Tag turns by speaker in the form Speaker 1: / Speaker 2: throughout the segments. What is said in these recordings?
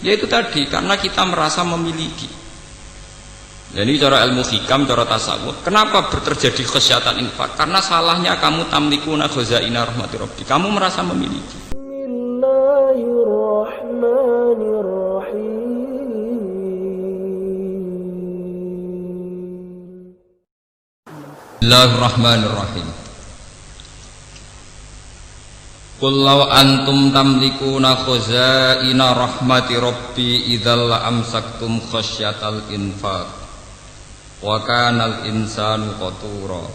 Speaker 1: Ya itu tadi, karena kita merasa memiliki. Jadi cara ilmu hikam, cara tasawuf, kenapa terjadi khasyatan infak? Karena salahnya kamu tamlikuna khazaina rahmati rabbi. Kamu merasa memiliki. Bismillahirrahmanirrahim. Qul law antum tamlikuna khazaina rahmati rabbi idzal amsaktum khasyatal infaq wa kanal insanu qatura.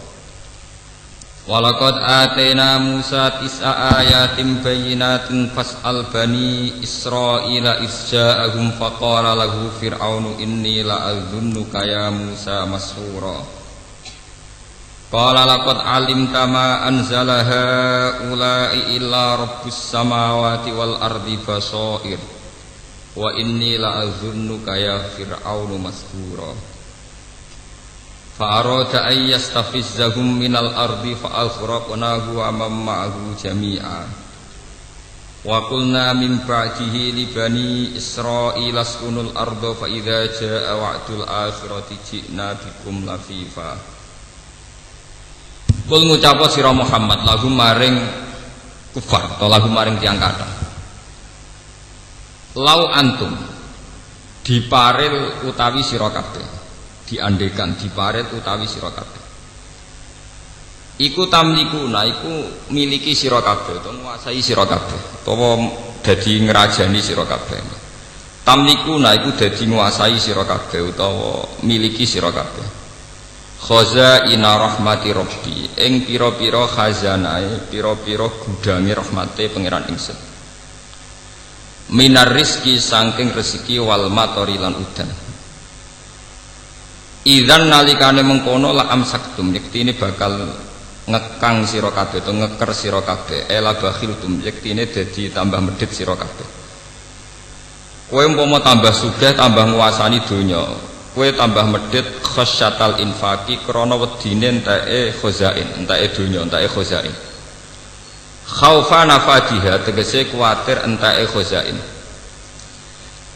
Speaker 1: Walaqad atayna Musa tis'a ayatin bayyinatin fas'al bani Israila isja'ahum faqala lahu fir'aunu inni la'adhunnuka ya Musa masrura. Qala laqad alimta ma anzala haula'i illa rabbus samawati wal ardi basair wa inni la'adhunnuka ya fir'aunu masrura. Fa arada an yastafizzahum minal ardi fa aghraqnahu wa man ma'ahu jami'a. Wa qulna min ba'dihi li bani Israila askunul arda fa idza jaa'a wa'dul akhirati ji'na bikum lafifa. Kul ngucapa sira Muhammad lagu maring kufar atau lagu maring tiang kathah. Lau antum diparil utawi sira kabeh, diandekan diparil utawi sira kabeh. Iku tamlikuna iku miliki sira kabeh utawa nguasai sira kabeh utawa dadi ngrajani sira kabeh. Tamlikuna iku dadi nguasai sira kabeh utawa miliki sira kabeh. Khazaina rahmati rabbi ing pira-pira khazanae pira-pira gudange rahmate pangeran ingsun. Minar rizki saking rezeki wal matori lan udan. Idzan nalikane mengkono la amsaktum yektine bakal ngekang sira kabeh utawa ngeker sira kabeh ela bakhiltum yektine dadi tambah medhit sira kabeh. Kowe umpama tambah sugih tambah nguasani donya, kowe tambah medhit khasyatal infaqi krana wedine enteke khazain, enteke donya, enteke khazain. Khaufa nafadiha tegese kuwatir enteke khazain.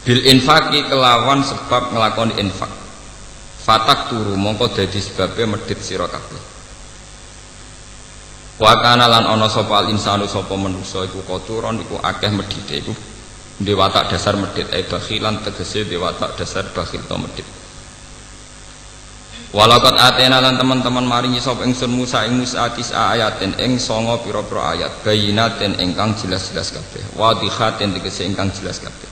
Speaker 1: Bil infaqi kelawan sebab nglakoni infak. Fatak turu mongko dadi sebabe medhit sira kabeh. Wa kana lan ana sapa al insanu sapa manusa iku koturon iku akeh medhite iku dewatak dasar medhit bakhilan tegese dewatak dasar bakhil to medhit. Walaqad atena lan teman-teman maringi sapa ingsun Musa ing Musa tis'a ayatin ing 9 pira-pira ayat bayinatin ingkang jelas-jelas kabeh wadhihatin tegese ingkang jelas kabeh.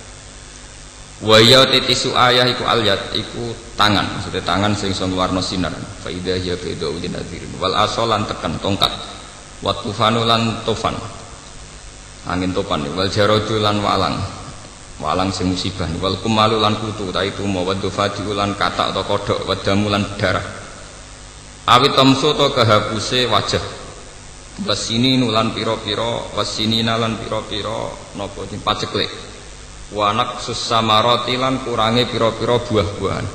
Speaker 1: Wa ya titisu ayah iku alyat iku tangan, maksudnya tangan sing iso warna sinar. Fa idza hiya baidu linadhirin wal asalan tekan tongkat wa tufanu lan tufan angin topan wal jaradu lan walang sing musibah wal kumalu lan kutu ta itu mawadufati ulan katak atau kodok wadamu lan darah awit tamsu to kehapuse wajah wasini nulan pira-pira wasini nalan pira-pira napa paceklek wanak susamarati lan kurange pira-pira buah-buahan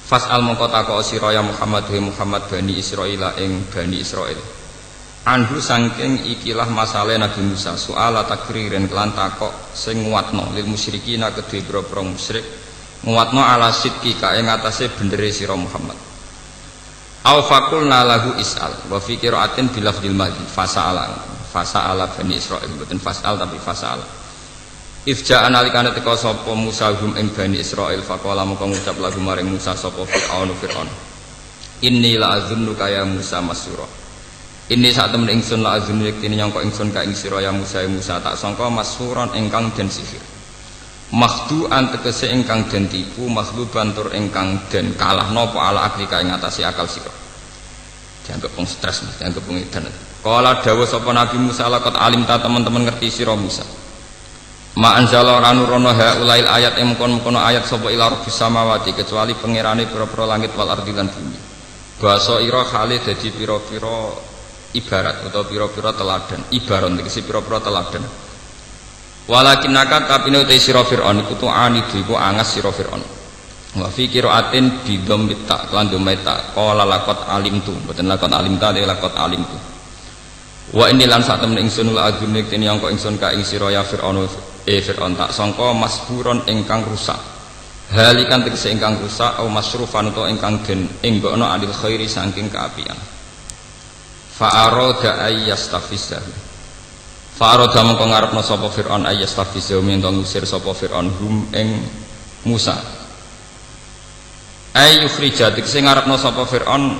Speaker 1: fasal mongko takok sira ya Muhammad wa Muhammad bani Israila ing bani Israil anhu sangking ikilah masalah Nabi Musa soal takririn kelan takok sing nguatno lil musyrikina kedue boro-boro musyrik nguatno ala sidqi kae ngatasé bendere sira Muhammad au faqulna lahu is'al wa fi qira'atin bilafdil madhi fasa'ala bani Israil mboten fas'al tapi fasa'ala ifja analikane teka sapa Musa hum ing bani Israil faqala mongko ngucap lagu maring Musa sapa Fir'aun inni la azunnuka ya Musa masura. Ini saat temen ingsun la azun yektine nyangka ingsun ka ing sira ya Musa tak sangka masuron ingkang den sihir. Makhdu antegese ingkang den tipu makhluban tur ingkang den kalah napa ala akli ka ing atase akal sira. Dianggep wong stres, dianggep wong edan. Kala dawuh sapa Nabi Musa laqad alimta teman-teman ngerti sira Musa. Ma anzala ranurono haulail ayat mengkon-mengkon ayat sapa ila rabbis samawati kecuali pangerane pira-pira langit wal ardi lan bumi. Basa ira khali dadi pira-pira ibarat atau pira-pira teladan ibarat tegese pira-pira teladan walakin nakat tapi nek sira Fir'aun iku tu'ani iku angas sira Fir'aun wa fi qira'atin bi dhammit ta lan dhammita qala laqad alimtu mboten laqad alimta de laqad alimtu wa inni lan sak temen ingsun la adunik tene yang kok ingsun ka ing sira ya Fir'aun Fir'aun tak sangka masburon ingkang rusak halikan tegese ingkang rusak au masrufan utawa ingkang den enggokno adil khairi saking kaapian fa arada ayyastafizahu fa arada mongko ngarepno sapa Fir'aun ayyastafizahu mento ngusir sapa Fir'aun hum ing Musa ayyukhrija tegese ngarepno sapa Fir'aun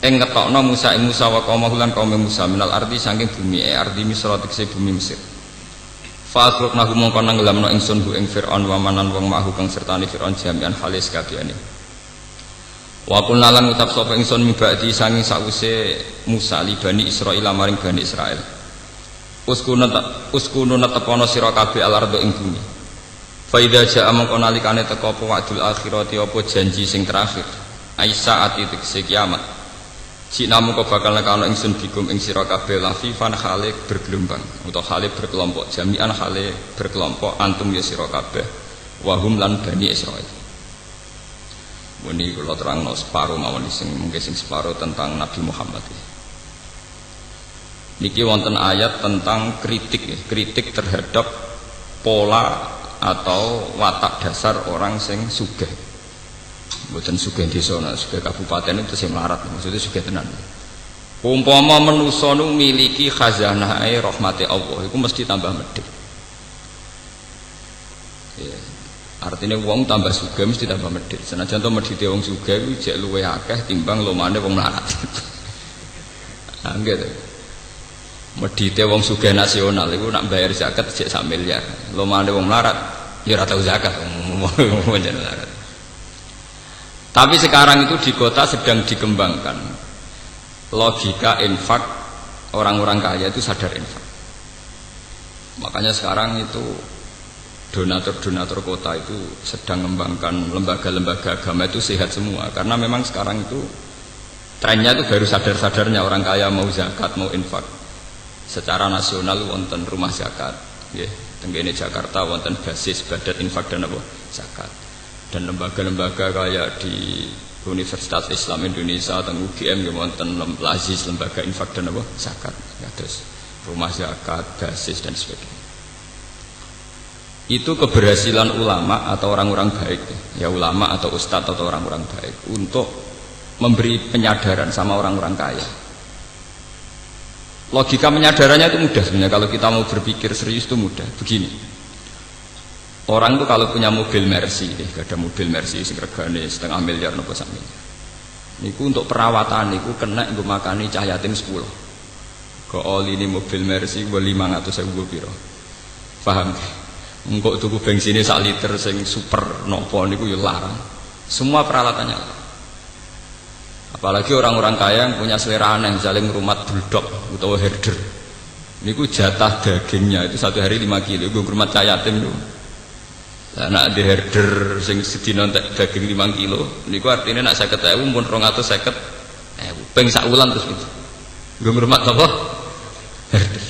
Speaker 1: ing ngetokno Musa ing Musa wa qaum lan kaum Musa minal ardi saking bumi ardi Misra tegese bumi Mesir. Fa'asruk nahu mongko nenggelamno ingsun hu ing Fir'aun wa manan wong mahu kang sertane Fir'aun jami'an halis kabehane. Wa qulna lan ngucap sapa ingsun mibadi saking sawise Musa li Bani Israil maring Bani Israil. Uskunu tepono sira kabeh alardo ing bumi. Fa idza ja'a mongko nalikane teka apa wa'dul akhirati apa janji sing terakhir. Aisa ati tegese kiamat. Cina muka bakal nekano ingsun bikum ing sira kabeh lafifan khalik bergelombang utawa khalik berkelompok jami'an khalik berkelompok antum ya sira kabeh wahum lan Bani Israil. Muni kula terangno separo mawon sing mungkin sing separo tentang Nabi Muhammad. Niki wonten ayat tentang kritik terhadap pola atau watak dasar orang sing sugih. Mboten sugih desa, sugih kabupaten itu sing melarat, maksudnya sugih tenan. Umpama manusa nu miliki khazanahe rahmate Allah, iku mesti tambah medhit. Ya, artinya wong tambah sugih mesti tambah medhit. Senajan to medhite wong sugih kuwi jek luwih akeh timbang lomane wong melarat. Angger. Medhite wong sugih nasional iku nak bayar zakat jek 1 miliar. Lomane wong melarat ya ora tau zakat wong melarat. Tapi sekarang itu di kota sedang dikembangkan logika infak, orang-orang kaya itu sadar infak. Makanya sekarang itu donatur-donatur kota itu sedang mengembangkan lembaga-lembaga agama itu sehat semua. Karena memang sekarang itu trennya itu baru sadar-sadarnya orang kaya mau zakat, mau infak. Secara nasional wonten rumah zakat, ya, tenggene Jakarta wonten basis badat infak dan apa zakat. Dan lembaga-lembaga kayak di Universitas Islam Indonesia atau UGM yang wonten lazis lembaga infak dan apa zakat, ya, terus rumah zakat, basis dan sebagainya. Itu keberhasilan ulama atau orang-orang baik, ya ulama atau ustadz atau orang-orang baik untuk memberi penyadaran sama orang-orang kaya. Logika penyadarannya itu mudah sebenarnya, kalau kita mau berpikir serius itu mudah. Begini. Orang itu kalau punya mobil Mercy, ada mobil Mercy sing regane 0,5 miliar nopo sak miliar. Niku untuk perawatan niku kena nggo makani cah yatim 10. Kok oli ini mobil Mercy ku 500.000 piro. Paham? Engko tuku bensinnya 1 liter sing super nopo niku ya larang. Semua peralatannya. Apalagi orang-orang kaya yang punya selera aneh, misalnya ngrumat bulldog utawa herder. Niku jatah dagingnya itu 1 hari 5 kilo, nggo ngrumat cah yatim niku. Nak di herder sing sedina entek daging 5 kilo niku artine nak 50.000 pun 250.000 ping sak wulan terus itu. Nggo ngrumat apa? Herder.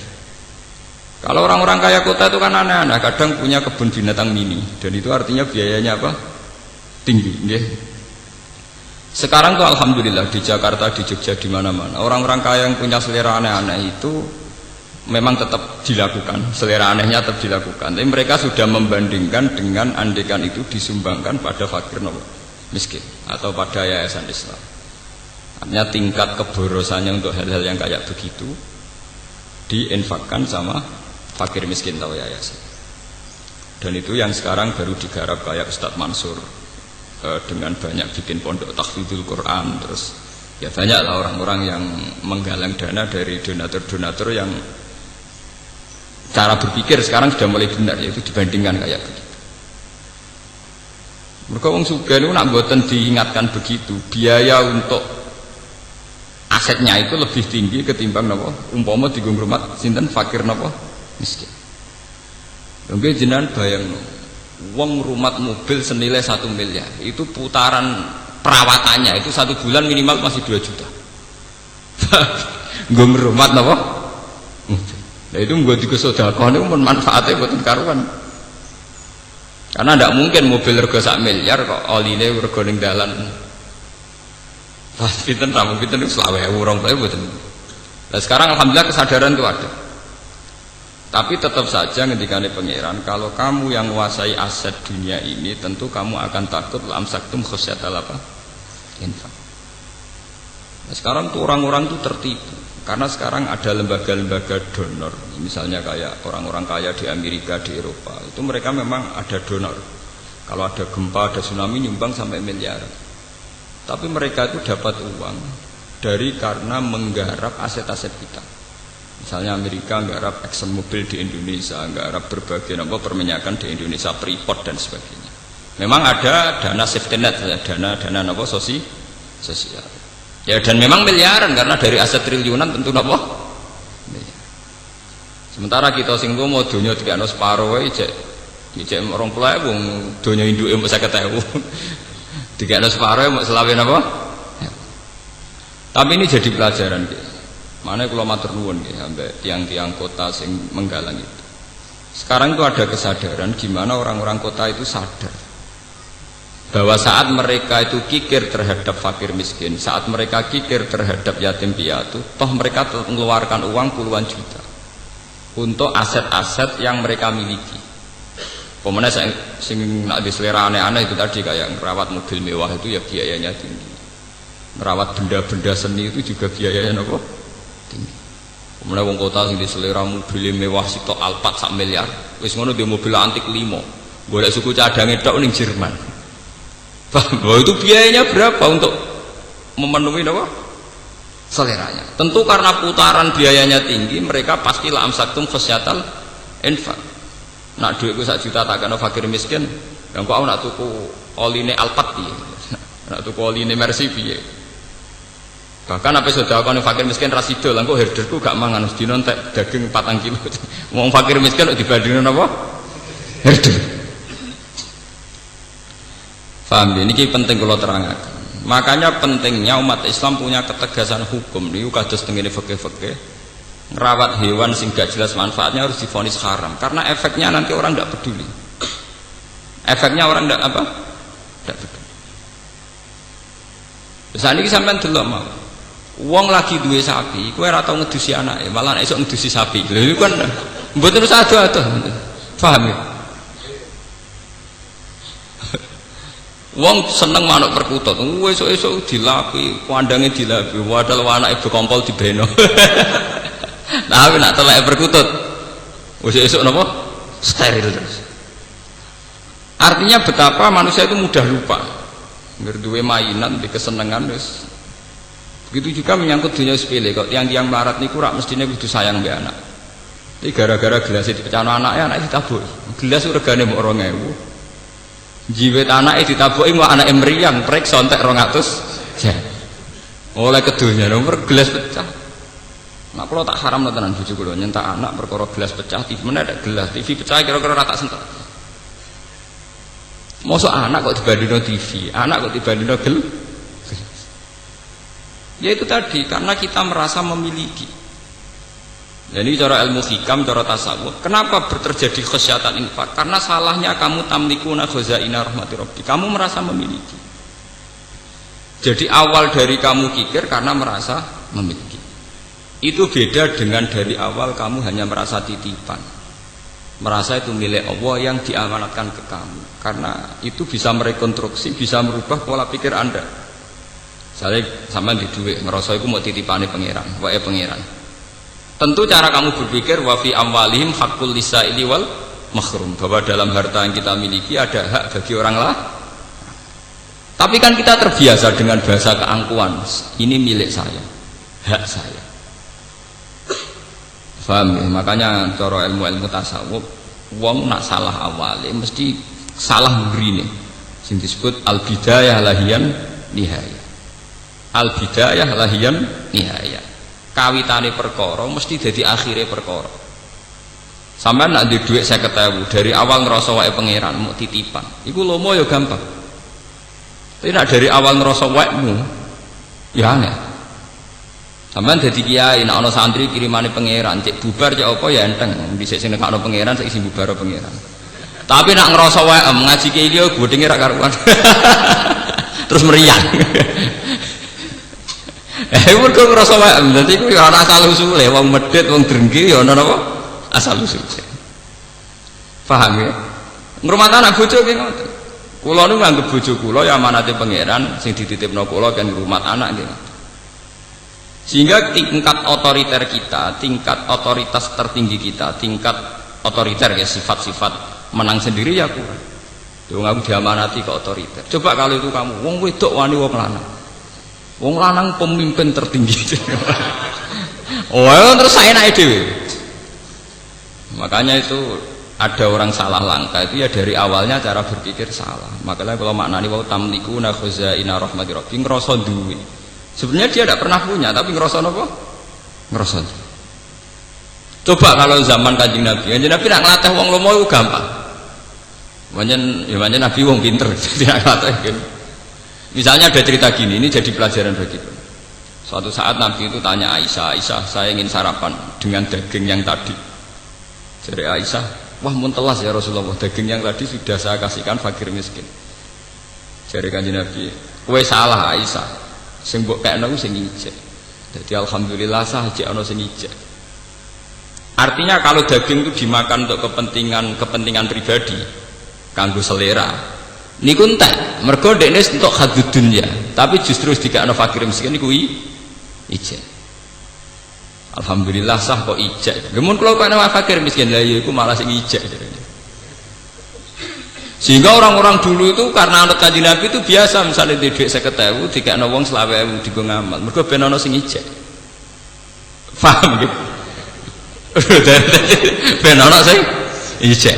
Speaker 1: Kalau orang-orang kaya kota itu kan aneh-aneh, kadang punya kebun binatang mini dan itu artinya biayanya apa? Tinggi, nggih. Sekarang tuh alhamdulillah di Jakarta, di Jogja, di mana-mana orang-orang kaya yang punya selera aneh-aneh itu memang tetap dilakukan, selera anehnya tetap dilakukan. Tapi mereka sudah membandingkan dengan andekan itu disumbangkan pada fakir miskin atau pada yayasan Islam. Artinya tingkat keborosannya untuk hal-hal yang kayak begitu diinfakkan sama fakir miskin atau yayasan. Dan itu yang sekarang baru digarap kayak Ustadz Mansur dengan banyak bikin pondok tahfidzul Quran, terus ya banyak lah orang-orang yang menggalang dana dari donatur-donatur yang cara berpikir sekarang sudah mulai benar, yaitu dibandingkan kayak begitu. Mereka wong sugih niku nak mboten diingatkan begitu, biaya untuk asetnya itu lebih tinggi ketimbang napa umpama dienggo ngrumat sinten fakir napa miskin. Mungkin jenengan bayangno wong ngrumat mobil senilai 1 miliar, itu putaran perawatannya itu 1 bulan minimal masih 2 juta. Nggo ngrumat napa? Nah itu gue juga sedekah itu manfaatnya buat karuan. Karena tidak mungkin mobil rego 1 miliar kok oline rego ning dalan. Pas pinten ra pinten 20.000 orang bae mboten. Nah sekarang alhamdulillah kesadaran itu ada. Tapi tetap saja ngendikane pangeran, kalau kamu yang menguasai aset dunia ini, tentu kamu akan takut lamsaktum khosyatal apa? Infak. Nah, sekarang tuh orang-orang tuh tertipu karena sekarang ada lembaga-lembaga donor, misalnya kayak orang-orang kaya di Amerika, di Eropa, itu mereka memang ada donor. Kalau ada gempa, ada tsunami nyumbang sampai miliaran. Tapi mereka itu dapat uang dari karena menggarap aset-aset kita. Misalnya Amerika nggarap Exxon Mobil di Indonesia, nggarap berbagai perminyakan di Indonesia, Freeport dan sebagainya. Memang ada dana safety net, dana sosial. Ya dan memang miliaran karena dari aset triliunan tentu Sementara kita sing mau dunia dikano separo wae cek 20.000 wong donya induke mbok 50.000. Dikano separo mbok selawe napa? Tapi ini jadi pelajaran gitu. Mana kalau matur nuwun nggih ambek tiang-tiang kota sing menggalang itu. Sekarang itu ada kesadaran gimana orang-orang kota itu sadar bahwa saat mereka itu kikir terhadap fakir miskin, saat mereka kikir terhadap yatim piatu, toh mereka mengeluarkan uang puluhan juta untuk aset-aset yang mereka miliki. Pemenang sing nak diselera aneh-aneh itu tadi kayak merawat mobil mewah itu ya biayanya tinggi. Merawat benda-benda seni itu juga biayanya tinggi. Kemudian wong kota sing diselera mobil mewah sitok Alphard 1 miliar. Wis ngono dia mobil antik 5. Golek suku cadange tok ning Jerman. Bahwa itu biayanya berapa untuk memenuhi seleranya. Tentu karena putaran biayanya tinggi, mereka pasti la amsaktum khosyatal infak. Nak duitku 1 juta tak kena fakir miskin, yang kok aku nak tuku oline Alphard piye. Nak tuku oline Mercy piye. Bahkan apa sudah aku fakir miskin rasido, langkau herderku gak mangan sedina entek daging 4 kilo. Wong fakir miskin kok dibandingin apa? Herder. Paham ya? Ini penting kalau terangkan. Makanya pentingnya umat Islam punya ketegasan hukum. Ini kados tengene fikih-fikih. Ngerawat hewan sing gak jelas manfaatnya harus divonis haram. Karena efeknya nanti orang tidak peduli. Efeknya orang tidak apa? Tidak peduli. Saat ini sampean delok mau. Wong lagi duwe sapi, kowe ora tau ngedusi anake, malah esuk ngedusi sapi. Lha iku kan mboten usah ado-ado. Paham ya? Wong seneng manuk perkutut, esuk-esuk dilapi, kandange dilapi, padahal anake bekompol dibeno. Nah, nak telek perkutut. Esuk napa? Steril terus. Artinya betapa manusia itu mudah lupa. Ngerduwe mainan di kesenangan wis. Begitu juga menyangkut dunia sepele. Kok tiang-tiang melarat niku rak mestine kudu sayang mbek anak. Iki gara-gara gelas dipecahno anake, anake ditabuki. Gelas regane mok 2.000. Jiwet anake ditabuki mau anake mriyang, prek sontek 200. Ya. Oleh kedunya nomor gelas pecah. Nah, kalau tak haram tenan bojo kula nyentak anak perkara gelas pecah, TV mana ada gelas, TV pecah kira-kira ora tak sentak. Mosok anak kok dibandingno TV, anak kok dibandingno gelas. Ya itu tadi, karena kita merasa memiliki. Jadi cara ilmu hikam, cara tasawuf, kenapa terjadi khasyatan infak? Karena salahnya kamu tamlikuna khazaina rahmati rabbi. Kamu merasa memiliki. Jadi awal dari kamu kikir karena merasa memiliki. Itu beda dengan dari awal kamu hanya merasa titipan. Merasa itu milik Allah yang diamanatkan ke kamu. Karena itu bisa merekonstruksi, bisa merubah pola pikir Anda. Saya sampean di duit ngerasa iku mau titipane pangeran, wae pangeran. Tentu cara kamu berpikir wa fi amwalihim haqqul lisaili wal mahrum, bahwa dalam harta yang kita miliki ada hak bagi orang lain. Tapi kan kita terbiasa dengan bahasa keangkuhan, ini milik saya, hak saya. Paham ya? Makanya cara ilmu-ilmu tasawuf, wong nak salah awale mesti salah mburine. Sing disebut al bidayah lahiyan nihayah. Al bidayah lahiyan nihayah. Kawitane perkara mesti dadi akhire perkara. Sampeyan nak duwe dhuwit 50.000 dari awal ngrasa wae pangeran mau titipan. Iku lomo ya gampang. Tapi nak dari awal ngrasa waekmu ya aneh. Sampeyan dadi kiai nek ana santri kirimane pangeran, cek bubar cek apa ya enteng. Dhisik sing nekakno pangeran saiki sing bubar pangeran. Tapi nak ngrasa wae ngaji kiai liya godhenge ra karuan. Terus meriang. Mergo ngrasa wae dadi iku ya ana asal usule wong medhit wong drengki ya ana napa Asal usulnya. Paham ya? Ngrumat anak bojo nggih ngoten. Kula niku nganggep bojo kula ya amanate pangeran sing dititipno kula kan ngrumat anak nggih. Sehingga tingkat otoriter kita, tingkat otoritas tertinggi kita, tingkat otoriter ya sifat-sifat menang sendiri ya kurang. Wong aku diamanati ke otoriter. Coba kalau itu kamu, wong wedok wani wong lanang. Wong lanang pemimpin tertinggi. Oh, terus saya naik dhewe. Makanya itu ada orang salah langkah itu ya dari awalnya cara berpikir salah. Makanya kalau maknani wa tamlikuna khazaina rahmati rabbi ngrasa duwe. Sebenarnya dia tidak pernah punya, tapi ngerasa apa? Ngerasa. Coba kalau zaman Kanjeng Nabi nak ngelatih wong lomo itu gampang. Manjen Nabi wong pinter, tidak ngelatih. Misalnya ada cerita gini, ini jadi pelajaran bagi kita. Suatu saat Nabi itu tanya Aisyah, saya ingin sarapan dengan daging yang tadi. Jadi Aisyah, wah muntelas ya Rasulullah, daging yang tadi sudah saya kasihkan fakir miskin. Jadi Kanjeng Nabi, kowe salah Aisyah. Sing mbok kekno sing ijek. Jadi alhamdulillah sah jek ana sing ijek. Artinya kalau daging itu dimakan untuk kepentingan pribadi, kanggo selera. Niku entek, mergo dekne entuk hadud dunya, tapi justru dikekno fakir miskin niku ijek. Alhamdulillah sah kok ijek. Gemun kula kekno fakir miskin lha iku malah sing ijek. Sehingga orang-orang dulu itu karena anut Kanjeng Nabi itu biasa misalnya di duit 50.000 dikekno wong 20.000 digo ngamal. Mergo ben ana sing ijek. Paham gitu? Ben ana sing ijek.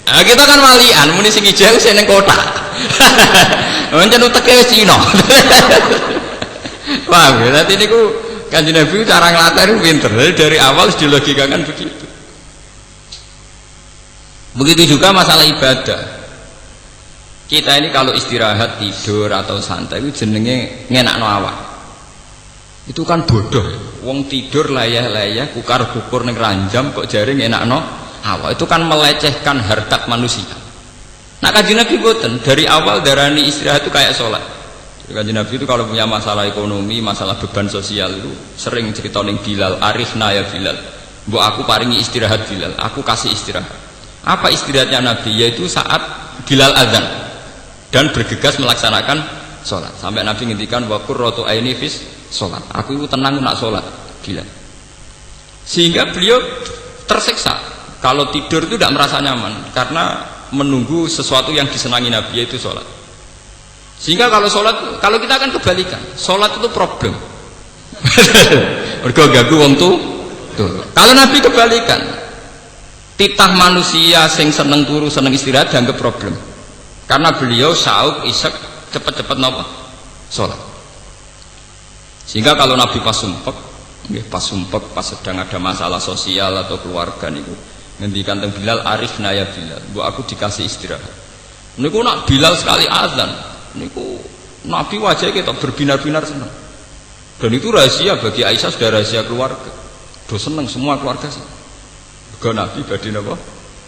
Speaker 1: Nah, kita kan walian muni sing ijek sing ning kota. Pancen uteke Cina. Paham ya? Dadi niku Kanjeng Nabi cara nglatih pinter. Dari awal dilogikakan begitu. Begitu juga masalah ibadah. Kita ini kalau istirahat tidur atau santai itu jenenge ngenakno awak. Itu kan bodoh. Wong tidur layah-layah kukar-kukur ning ranjam kok jare ngenakno awak. Itu kan melecehkan harkat manusia. Nah Kanjeng Nabi boten dari awal darani istirahat itu kayak sholat. Kanjeng Nabi itu kalau punya masalah ekonomi, masalah beban sosial itu sering cerita ning Bilal, arifna ya Bilal. Mbok aku paringi istirahat Bilal, aku kasih istirahat. Apa istirahatnya Nabi? Yaitu saat Bilal azan dan bergegas melaksanakan sholat. Sampai Nabi ngendikan wa qurratu aini fis sholat. Aku itu tenang nak sholat. Gila. Sehingga beliau tersiksa. Kalau tidur itu tidak merasa nyaman karena menunggu sesuatu yang disenangi Nabi yaitu sholat. Sehingga kalau sholat, kalau kita akan kebalikan, sholat itu problem. Berganggu wong tuh. Kalau Nabi kebalikan, titah manusia sing seneng turu seneng istirahat dianggap problem. Karena beliau sauk isek cepet-cepet nopo sholat. Sehingga kalau Nabi pas sumpek, pas sedang ada masalah sosial atau keluarga niku ngendikan teng Bilal arifna ya Bilal, bu aku dikasih istirahat. Niku nak Bilal sekali azan, niku Nabi wajahnya kita berbinar-binar senang. Dan itu rahasia bagi Aisyah, sudah rahasia keluarga. Do seneng semua keluarga sih. Go Nabi badhe napa?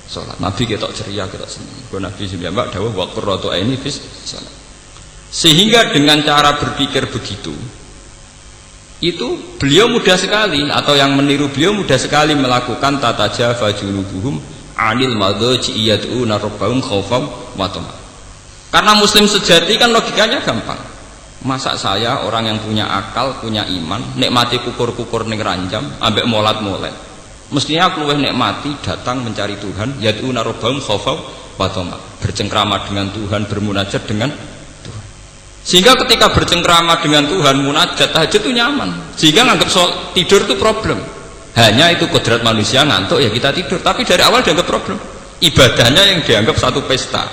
Speaker 1: Salat. Nabi ketok ceria, ketok seneng. Go Nabi mbak dawuh wa qurratu aini fis salat. Sehingga dengan cara berpikir begitu, itu beliau mudah sekali, atau yang meniru beliau mudah sekali melakukan tatajafa junubuhum anil madhaji yad'una rabbahum khaufan wa tama'an. Karena muslim sejati kan logikanya gampang. Masa saya orang yang punya akal, punya iman, nikmati kukur-kukur ning ranjam ambek molat-molet. Mestinya aku luwih nikmati datang mencari Tuhan, yad'una rabbahum khaufan wa tama'an, bercengkrama dengan Tuhan, bermunajat dengan Tuhan. Sehingga ketika bercengkrama dengan Tuhan, munajat, tahajud itu nyaman. Sehingga nganggap tidur itu problem. Hanya itu kodrat manusia, ngantuk ya kita tidur. Tapi dari awal dianggap problem. Ibadahnya yang dianggap satu pesta,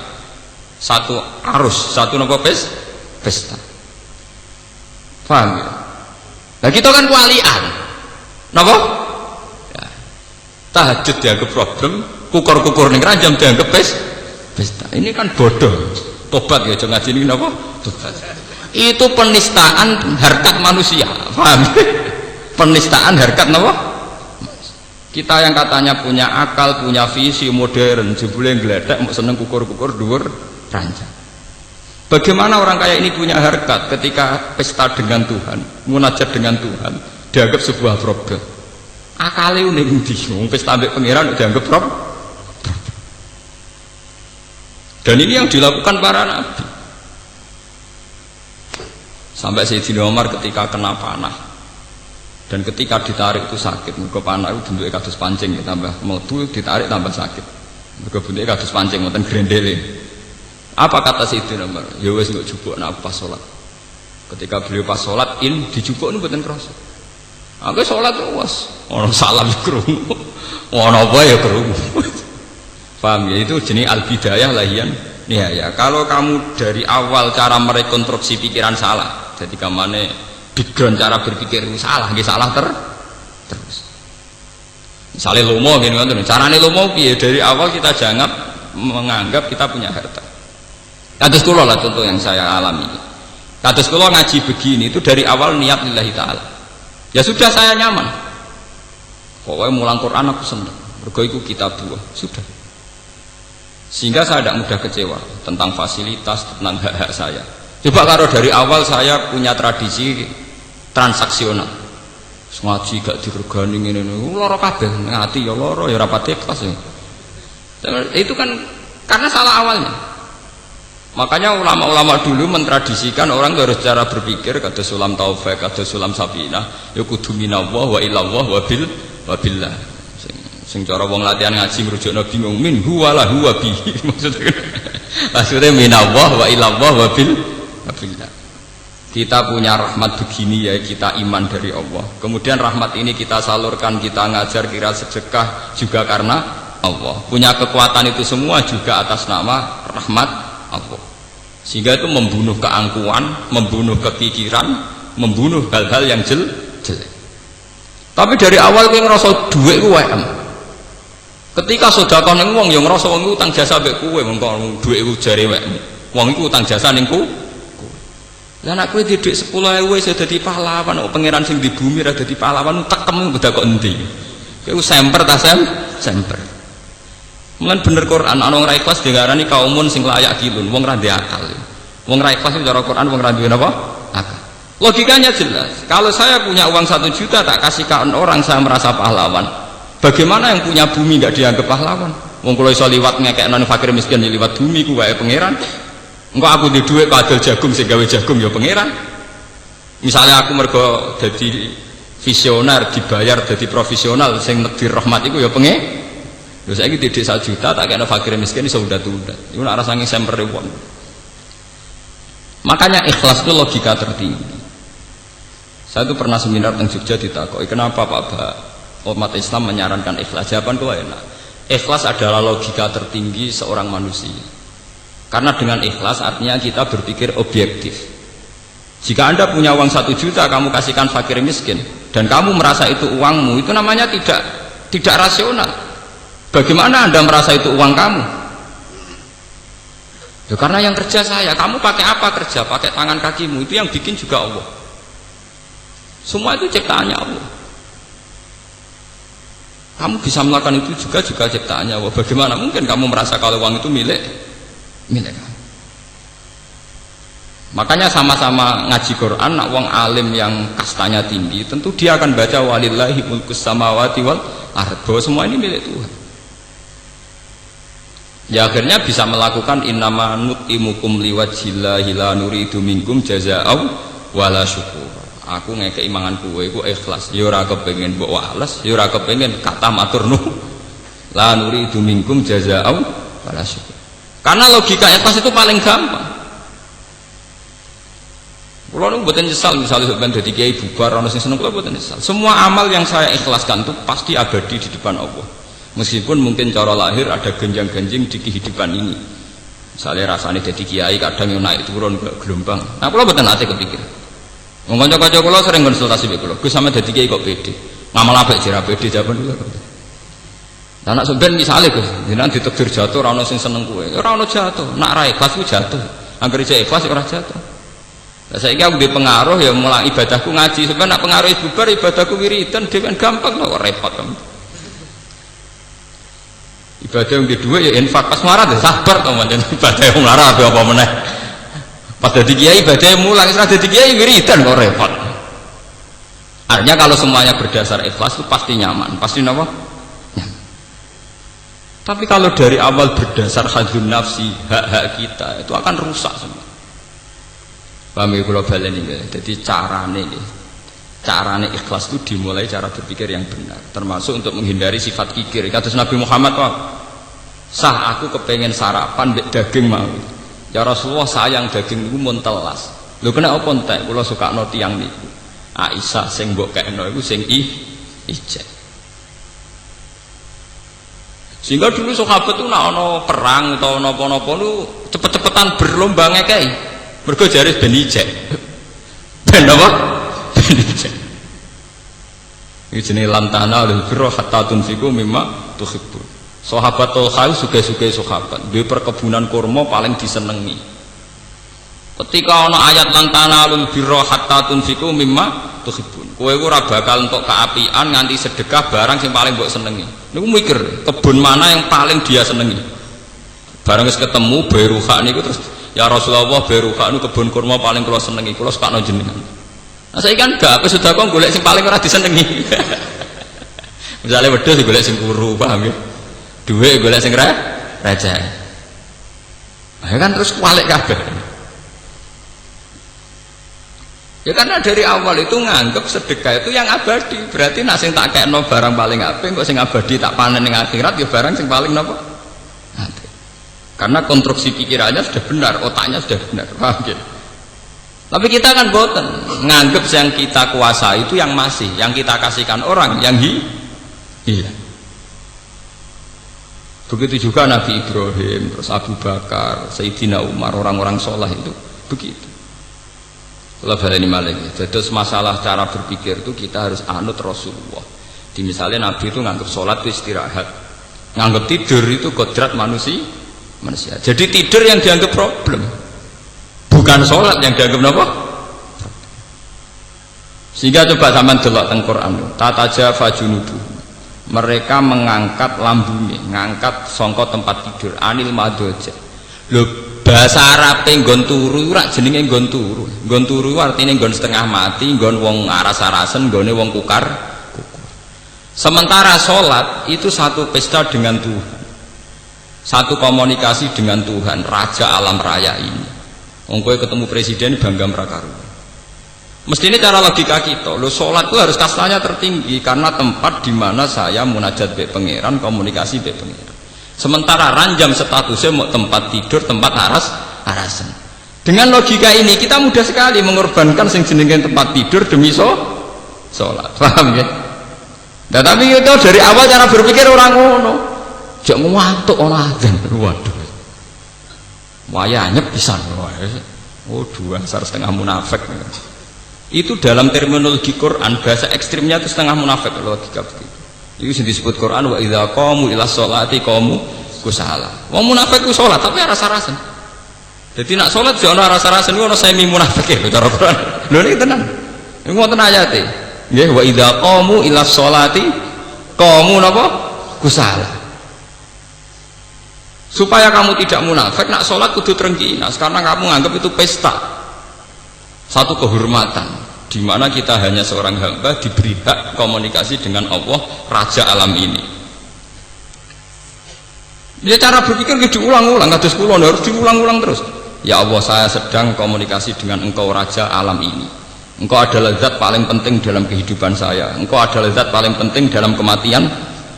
Speaker 1: satu arus, satu nopo pesta. Paham ya? Nah kita kan walian, nopo? Ya. Tahajud dianggap problem, kukur-kukur ning ranjam dianggap pesta. Ini kan bodoh. Tobat ya, jangan ngaji ini nopo? Tobat. Itu penistaan harkat manusia, paham? Penistaan harkat nopo? Kita yang katanya punya akal, punya visi modern, jebule ngledek mau seneng kukur-kukur dhuwur ranjang. Bagaimana orang kaya ini punya harkat ketika pesta dengan Tuhan, munajat dengan Tuhan, dianggap sebuah problem. akale ning ndi wong pesta mbek pangeran dianggap rob. Dan ini yang dilakukan para nabi. Sampai Sayyidina Umar ketika kena panah dan ketika ditarik itu sakit, mergo panah itu bentuknya kados pancing, tambah metu ditarik tambah sakit. Mergo bentuknya kados pancing wonten grendele. Apa kata Sayyidina Umar? Ya wis nggo jupukna pas salat. Ketika beliau pas salat dijupuk niku mboten krasa. Aku salat wis ana salam krungu. Ana apa ya krungu. Paham ya, itu jenis al-bidayah lahian nihaya. Kalau kamu dari awal cara merekonstruksi pikiran salah, jadi kamane background cara berpikir salah, nggih salah terus. Misalnya lomo gini kan, carane lomo piye? Dari awal kita jangan menganggap kita punya harta. Kados kula lah contoh yang saya alami. Kados kula ngaji begini itu dari awal niat lillahi ta'ala. Ya sudah saya nyaman. Pokoknya mulang Quran aku seneng. Mergo iku kitab buah, sudah. Sehingga saya tidak mudah kecewa tentang fasilitas, tentang hak-hak saya. Coba kalau dari awal saya punya tradisi transaksional, ngaji gak diregani ini, loro kabeh, ngati ya loro, ya rapat ikhlas ya. Itu kan karena salah awalnya. Makanya ulama-ulama dulu mentradisikan orang harus cara berpikir, kata Sulam Taufik, kata Sulam Sabinah, ya kudu minallah wa ilallah wa billah. Sing cara wong latihan ngaji ngrujukno bingung min huwa la huwa bihi maksudnya minallah wa ilallah wa billah. Kita punya rahmat begini ya, kita iman dari Allah, kemudian rahmat ini kita salurkan, kita ngajar, kira sedekah juga karena Allah. Punya kekuatan itu semua juga atas nama rahmat Allah, sehingga itu membunuh keangkuhan, membunuh kepikiran, membunuh hal-hal yang jelek. Tapi dari awal kowe ngrasa dhuwit ku WM. Ketika sedekah ning wong ya ngrasa wong utang jasa mbek kowe, mengko dhuwit iku jare wekmu. Wong iku utang jasa ning kowe. Lah nek kowe dhuwit 10.000 wis dadi pahlawan, kok pangeran sing di bumi ra dadi pahlawan tekemu beda kok endi. Kowe semper ta semper. Mulan bener Quran ana wong ra ikhlas diarani kaumun sing layak kilun, wong ra ndek akal. Wong ra ikhlas cara Quran wong ra duwe napa? Akal. Logikanya jelas. Kalau saya punya uang 1 juta tak kasihkan orang, saya merasa pahlawan. Bagaimana yang punya bumi nggak dianggap pahlawan? Wong kula iso liwat ngekekno fakir miskin ya liwat bumi ku wae pangeran. Engko aku di dhuwit padel jagung sing gawe jagung ya pangeran. Misalnya aku mergo dadi visioner dibayar dadi profesional sing negdir rahmat iku ya pengen. Lho saiki didik 1 juta tak kekno fakir miskin iso undat-undat. Iku nek rasane sempere wong. Makanya ikhlas itu logika tertinggi. Saya itu pernah seminar teng Jogja ditakoki, kenapa Pak umat Islam menyarankan ikhlas? Jawaban gue enak. Ikhlas adalah logika tertinggi seorang manusia. Karena dengan ikhlas artinya kita berpikir objektif. Jika Anda punya uang 1 juta, kamu kasihkan fakir miskin, dan kamu merasa itu uangmu, itu namanya tidak rasional. Bagaimana Anda merasa itu uang kamu? Ya, karena yang kerja saya. Kamu pakai apa kerja? Pakai tangan kakimu. Itu yang bikin juga Allah. Semua itu ciptaannya Allah. Kamu bisa melakukan itu juga ciptaannya Allah. Bagaimana mungkin kamu merasa kalau uang itu milik kamu? Makanya sama-sama ngaji Quran, nak wong alim yang kastanya tinggi, tentu dia akan baca walillahi mulkus samawati wal ardh, bahwa semua ini milik Tuhan. Ya akhirnya bisa melakukan innama nutimukum liwajhillahi la nuridu minkum jazaa'aw wala syukur. Aku ngekei mangan kue, aku ikhlas. Ya ora kepengin mbok wales, ya ora kepengin kata matur nuwun. La nuridu minkum jazaa'aw wala syukur. Karena logika ikhlas itu paling gampang. Kula niku mboten nyesal misalnya sampeyan dadi kiai bubar ana sing seneng, kula mboten nyesal. Semua amal yang saya ikhlaskan itu pasti abadi di depan Allah. Meskipun mungkin cara lahir ada genjang-genjing di kehidupan ini. Misalnya rasanya dadi kiai kadang yang naik turun ke gelombang. Nah kula mboten ate kepikir. Wong kanca-kanca kula sering konsultasi mbek kula. Gus sampe dadi kiai kok pede. Ngamal apik jera pede jawaban kula. Lah nek sampeyan misale Gus, jenengan ditakdir jatuh ora ono sing seneng kowe. Ora ono jatuh. Nek ra ikhlas ku jatuh. Angger iki ikhlas ora jatuh. Lah saiki aku duwe pengaruh ya mulai ibadahku ngaji. Sampeyan nek pengaruh bubar ibadahku wiridan dhewean gampang kok repot kamu. Ibadah yang kedua ya infak pas marah ya sabar to pancen ibadah yang marah apa meneh. Pas dadi kiai ibadah mulang, wis dadi kiai wiridan kok repot. Artinya kalau semuanya berdasar ikhlas itu pasti nyaman, pasti apa? Nyaman. Tapi kalau dari awal berdasar hadzun nafsi, hak-hak kita itu akan rusak semua. Paham ya kalau balen ini? Jadi carane ikhlas itu dimulai cara berpikir yang benar, termasuk untuk menghindari sifat kikir. Kata Nabi Muhammad, sah aku kepengen sarapan daging mau. Ya Rasulullah sayang daging itu mun telas. Lho kena apa entek? Kula sukakno tiyang niku. Aisyah sing mbok kekno iku sing ijek. Sehingga dulu sahabat itu nak ana perang atau napa-napa lu cepet-cepetan berlomba ngekei. Mergo jare ben ijek. Ben apa? Ben ijek. Iki jenenge lantana lil birra hatta tunfiqu mimma tuhibbun. Sahabat Tolha suge-suge sahabat, duwe perkebunan kurma paling disenengi. Ketika ana ayat lantana lil birra hatta tunfiqu mimma tuhibbun, kowe ora bakal entuk keapian nganti sedekah barang sing paling mbok senengi. Niku mikir, kebun mana yang paling dia senengi. Barang wis ketemu Beruha niku terus, ya Rasulullah Beruha niku kebun kurma paling kula senengi, kula sakno jenengan. Nah saya kan gak, aku sudah kok golek sing paling ora disenengi. Misalnya wedhus golek sing kuru, paham ya? Duit golek sing raja. Nah, kan terus kualik kabeh. Ya karena dari awal itu nganggep sedekah itu yang abadi. Berarti nak sing tak kekno barang paling apik kok sing abadi tak panen ning akhirat ya barang sing paling napa? Apik. Karena konstruksi pikirannya sudah benar, otaknya sudah benar. Paham gitu? Tapi kita kan boten nganggep yang kita kuasai itu yang masih, yang kita kasihkan orang yang hilang. Begitu juga Nabi Ibrahim, terus Abu Bakar, Sayyidina Umar, orang-orang soleh itu begitu. Kalau baleni malih, terus masalah cara berpikir itu kita harus anut Rasulullah. Di misalnya Nabi itu nganggep sholat itu istirahat, nganggep tidur itu kodrat manusia. Jadi tidur yang dianggap problem, bukan sholat yang dianggap apa? Sehingga coba zaman delok teng Quran, tatajafa junubu, mereka mengangkat lambungnya, ngangkat songkot tempat tidur, anil madoja. Loh, bahasa Arab nggon turu ora jenenge nggon turu. Nggon turu artine nggon setengah mati, nggon wong aras-arasen, nggone wong kukar. Sementara sholat itu satu pesta dengan Tuhan, satu komunikasi dengan Tuhan, Raja alam raya ini. Wong kowe ketemu presiden bangga mrakaru. Mestinya cara logika kita, lo sholat itu harus kastanya tertinggi karena tempat di mana saya munajat be pangeran, komunikasi be pangeran. Sementara ranjam statusnya mau tempat tidur, tempat arasan. Dengan logika ini kita mudah sekali mengorbankan sing jenenge tempat tidur demi sholat. Paham ya? Nah, tapi itu dari awal cara berpikir orang ngono. Jak ngantuk ana adzan. Waduh. Wayahnya pisan. Oh, dua setengah munafik. Itu dalam terminologi Quran bahasa ekstrimnya itu setengah munafik logika begitu. Itu disebut Quran wa idza qamu ila sholati qamu kusala. Wong munafik ku salat tapi rasa-rasen. Jadi nak salat yo ana rasa-rasen ono semi munafik lho cara Quran. Lho niki tenan. Niku wonten ayate. Nggih wa idza qamu ila sholati qamu napa kusala. Supaya kamu tidak munafik nak salat kudu trengkinas karena kamu nganggap itu pesta. Satu kehormatan di mana kita hanya seorang hamba diberi hak komunikasi dengan Allah Raja alam ini. Ya cara berpikir diulang-ulang, kados kula harus diulang-ulang terus. Ya Allah, saya sedang komunikasi dengan Engkau Raja alam ini. Engkau adalah zat paling penting dalam kehidupan saya. Engkau adalah zat paling penting dalam kematian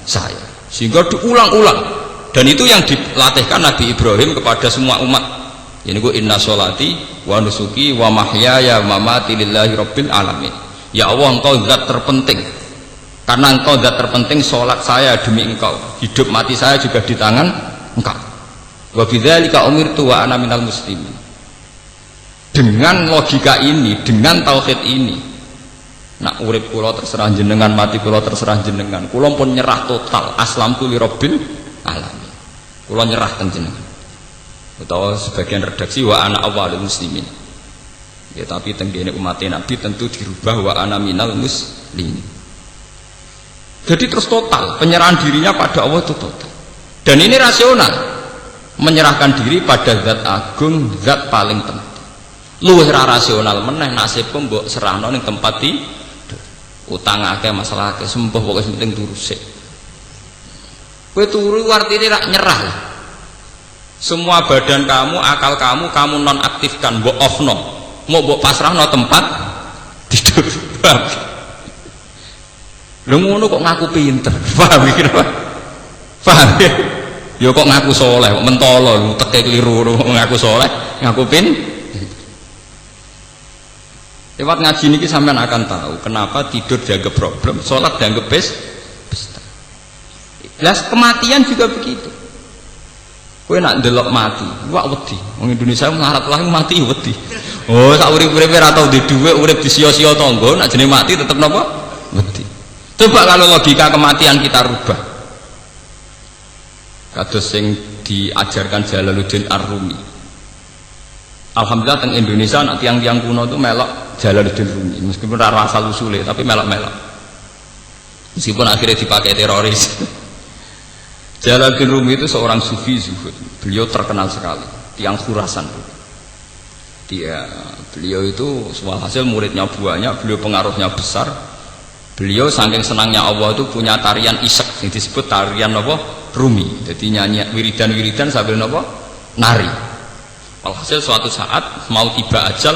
Speaker 1: saya. Sehingga diulang-ulang. Dan itu yang dilatihkan Nabi Ibrahim kepada semua umat. Ini ku inna sholati wa nusuki wa mahyaya wa mamati lillahi rabbil alamin. Ya Allah, engkau zat terpenting. Karena engkau zat terpenting, sholat saya demi engkau, hidup mati saya juga di tangan engkau. Wa bidzalika umirtu wa ana minal muslimin. Dengan logika ini, dengan tauhid ini, nak urip kula terserah jenengan, mati kula terserah jenengan. Kula pun nyerah total, aslamtu li rabbil alamin. Kula nyerah teng jenengan. Atau sebagian redaksi wa ana awalul muslimin. Ya tapi tenggene umat Nabi tentu dirubah wa ana minal muslimin. Jadi terus total penyerahan dirinya pada Allah itu total. Dan ini rasional, menyerahkan diri pada zat agung, zat paling penting. Luwih ra rasional meneh nasib mbok serahno ning tempat tidur. utang akeh masalah akeh sembuh pokoknya penting turu sik. Kowe turu artine rak nyerah lah. Semua badan kamu, akal kamu nonaktifkan, mbok offno, mau mbok pasrahno tempat tidur. Lho ngono kok ngaku pinter, paham iki apa? Paham ya? Ya kok ngaku soleh, kok mentolo, teke keliru, ngaku soleh, ngaku lewat ngaji niki sampean akan tahu kenapa tidur dianggap problem, sholat dianggap pesta. Las kematian juga begitu. Kowe nak ndelok mati, wak wedi. Wong Indonesia melarat lah mati wedi. Oh, sak urip-uripe ora tau duwe dhuwit, urip disia-sia tangga, nak jenenge mati tetep napa? Wedi. Coba kalau logika kematian kita rubah. Kados sing diajarkan Jalaluddin Ar-Rumi. Alhamdulillah teng Indonesia nak tiang-tiang kuno itu melok Jalaluddin Rumi, meskipun ora asal usule tapi melok-melok. Meskipun akhirnya dipakai teroris. Jalaluddin Rumi itu seorang sufi zuhud. Beliau terkenal sekali, tiang Khurasan. Beliau itu hasil muridnya banyak, beliau pengaruhnya besar. Beliau saking senangnya Allah itu punya tarian isek yang disebut tarian apa? Rumi. Jadi nyanyi wiridan-wiridan sambil apa? Nari. Walhasil suatu saat mau tiba ajal,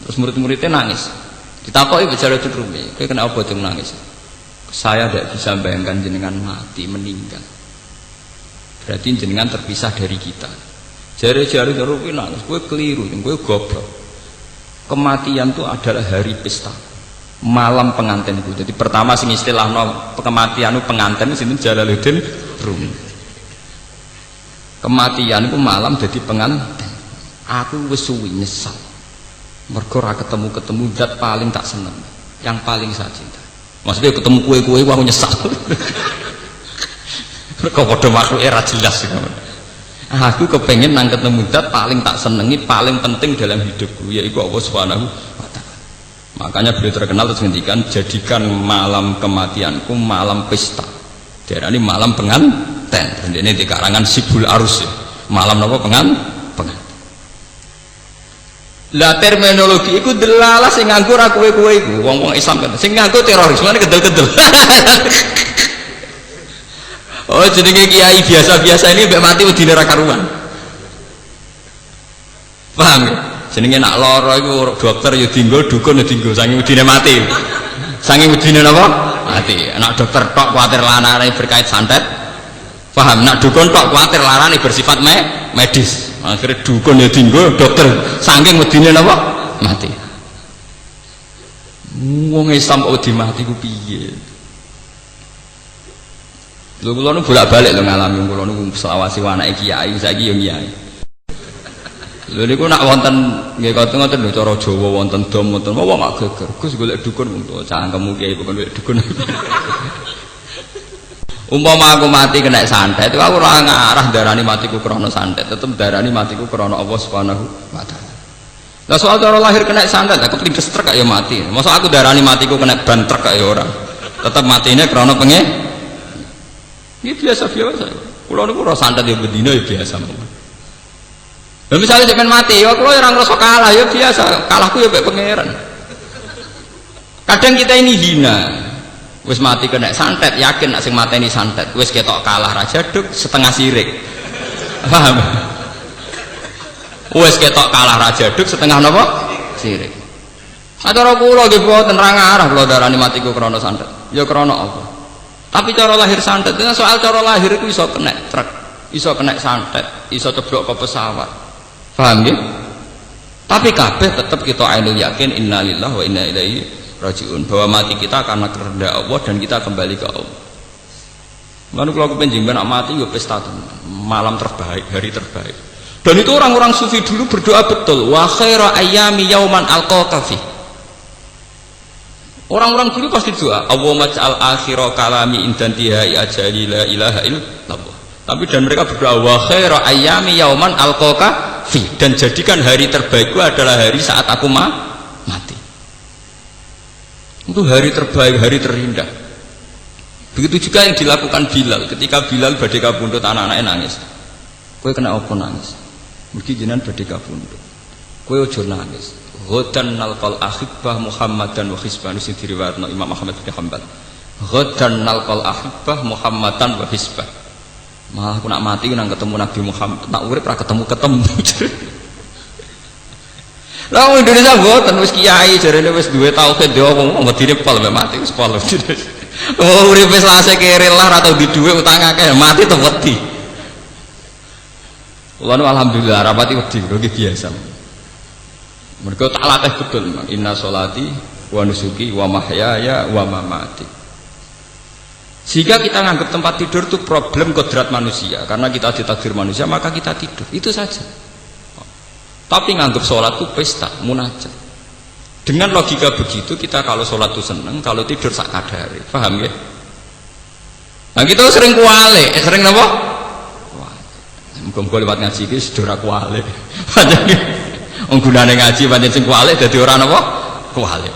Speaker 1: terus murid-muridnya nangis. Ditakoki Jalaluddin Rumi, "Kowe kenapa tuh nangis?" "Saya tidak bisa bayangkan jenengan mati, meninggal. Berarti jenengan terpisah dari kita." Jari-jari Rumi nangis, "Kowe keliru, kowe goblok. Kematian itu adalah hari pesta, malam pengantenku." Jadi pertama sing istilah kematian itu penganten sinten Jalaluddin Rumi. Kematian itu malam jadi penganten. Aku wis suwi nyesal. Mergo ora ketemu zat paling tak seneng, yang paling saya cinta. Maksudnya ketemu kue-kue aku nyesal. Kok padha makhluk era jelas. Aku kepengen nang ketemu zat paling tak senengi, paling penting dalam hidupku, yaitu Allah Subhanahu wa ta'ala. Makanya beliau terkenal terus ngendikan, jadikan malam kematianku malam pesta. Diarani malam penganten. Ini di karangan Sibul Arus ya. Malam apa penganten. Lah terminologi itu delalah sing nganggo ra kowe-kowe iku wong-wong Islam kan sing nganggo teroris mana kedel-kedel. Oh jenenge kiai biasa-biasa ini mbek mati wedine ra karuan. Paham ya? Jenenge nak lara iku dokter ya dinggo, dukun ya dinggo saking wedine mati. Saking wedine napa? Mati. Nak dokter tok kuwatir lanane berkait santet. Paham? Nak dukun tok kuwatir larane bersifat medis. Akhirnya dukun ya dinggo, dokter saking wedine napa? Mati. Wong Islam kok wedi mati ku piye? Lho kula nu bolak-balik lho ngalami, kula nu selawasi anake kiai, saiki ya kiai. Lho niku nak wonten nggih ngoten lho cara Jawa wonten dom wonten wong gak geger. Gus golek dukun untuk cangkemmu kiai bukan golek dukun. Umpama aku mati kena santet, itu aku ora ngarah darani matiku krana santet, tetep darani matiku krana Allah Subhanahu wa ta'ala. Lah soal cara lahir kena santet, aku plindes truk ya mati. Masa aku darani matiku kena ban truk ya ora. Tetep matine krana pengen. Iki biasa-biasa. Kula niku ora santet ya bedina ya biasa mawon. Lah misale sampean mati, ya kula ora ngrasa kalah ya biasa, kalahku ya mek pangeran. Kadang kita ini hina. Wis mati kena santet, yakin nak sing mateni santet wis ketok kalah raja duk setengah sirik. Paham? Wis ketok kalah raja duk setengah napa? Sirik. Acara kula nggih boten ra ngarah kula darani matiku krana santet. Ya krana apa? Tapi cara lahir santet, soal cara lahir itu iso kena truk, iso kena santet, iso ceblok ke pesawat. Paham nggih? Tapi kabeh tetep kita ainul yakin innalillahi wa inna ilaihi rajiun, bahwa mati kita karena kehendak Allah dan kita kembali ke Allah. Lalu kalau aku penjengban mati ya pesta malam terbaik, hari terbaik. Dan itu orang-orang sufi dulu berdoa betul, wa khaira ayyami yauman alqaka fi. Orang-orang dulu pasti doa, Allahumma ja'al akhira kalami indantihai ajali la ilaha illallah. Tapi dan mereka berdoa wa khaira ayyami yauman alqaka fi, dan jadikan hari terbaikku adalah hari saat aku mati. Itu hari terbaik, hari terindah. Begitu juga yang dilakukan Bilal. Ketika Bilal badhe kabundut, anak-anaknya nangis. Kowe kena apa nangis? Mergi jenengan badhe kabundut. kowe aja nangis. Ghadan nalqal ahibbah Muhammadan wa hisbah sing diriwayatno Imam Ahmad bin Hanbal. Ghadan nalqal ahibbah Muhammadan wa hisbah. Malah aku nak mati nang ketemu Nabi Muhammad, nak urip ra ketemu-ketemu. Lah wong Indonesia mboten wis kiai jarene wis duwe tauhid yo wong medine pol mati wis pol. Oh uripe selase kere lah atau di duwe utang akeh mati to wedi. Kula nu alhamdulillah rapati wedi kok biasa. Mergo tak latih betul inna sholati wa nusuki wa mahyaya wa mamati. Sehingga kita nganggap tempat tidur itu problem kodrat manusia karena kita ditakdir manusia maka kita tidur itu saja. Tapi nganggap sholat itu pesta munajat. Dengan logika begitu kita kalau sholat itu seneng, kalau tidur sak kadare, paham ya? Nah kita sering kuale, sering apa? Muga-muga lewat ngaji iki sedora kuale. Wong gunane ngaji pancen sing kuale dadi ora napa? Kuale.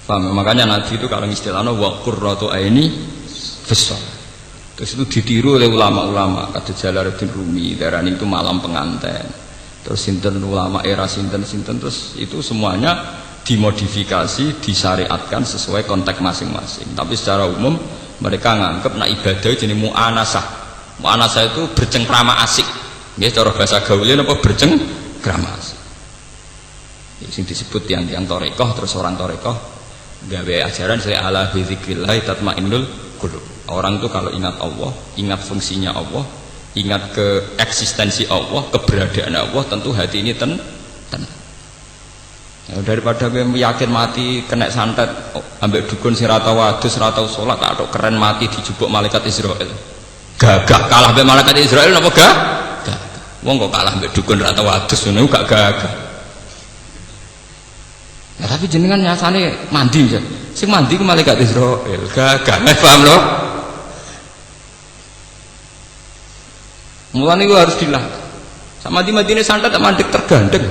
Speaker 1: Paham? Makanya Nabi itu kalau istilahnya wa qurratu aini fis. Terus itu ditiru oleh ulama-ulama kata Jalaluddin Rumi darani itu malam pengantin. Terus sinten ulama era sinten-sinten terus itu semuanya dimodifikasi, disyariatkan sesuai konteks masing-masing. Tapi secara umum mereka nganggep nak ibadah jenis mu'anasah. Mu'anasah itu bercengkrama asik. Nggih cara bahasa gaule napa bercengkrama asik. Sing disebut tiang-tiang torekoh terus orang torekoh gawe ajaran saya ala bi dzikrillah tatmainnul qulub. Orang itu kalau ingat Allah, ingat fungsinya Allah, ingat ke eksistensi Allah, keberadaan Allah, tentu hati ini tenang. Ya, daripada yakin mati kena santet, ambek dukun sing ra tau wadus, ra tau salat, atau keren mati dijubuk malaikat Israel. Gagah kalah ambek malaikat Israel napa gak? Gagah. Wong kok kalah ambek dukun ra tau wadus ngono gak gagah. Ya, tapi jenengan nyasane mandi ya. Sing mandi ku malaikat Israel. Gagah. Paham lho? Mulane itu harus dilah. Sama di Madinah santet mandek tergandeng.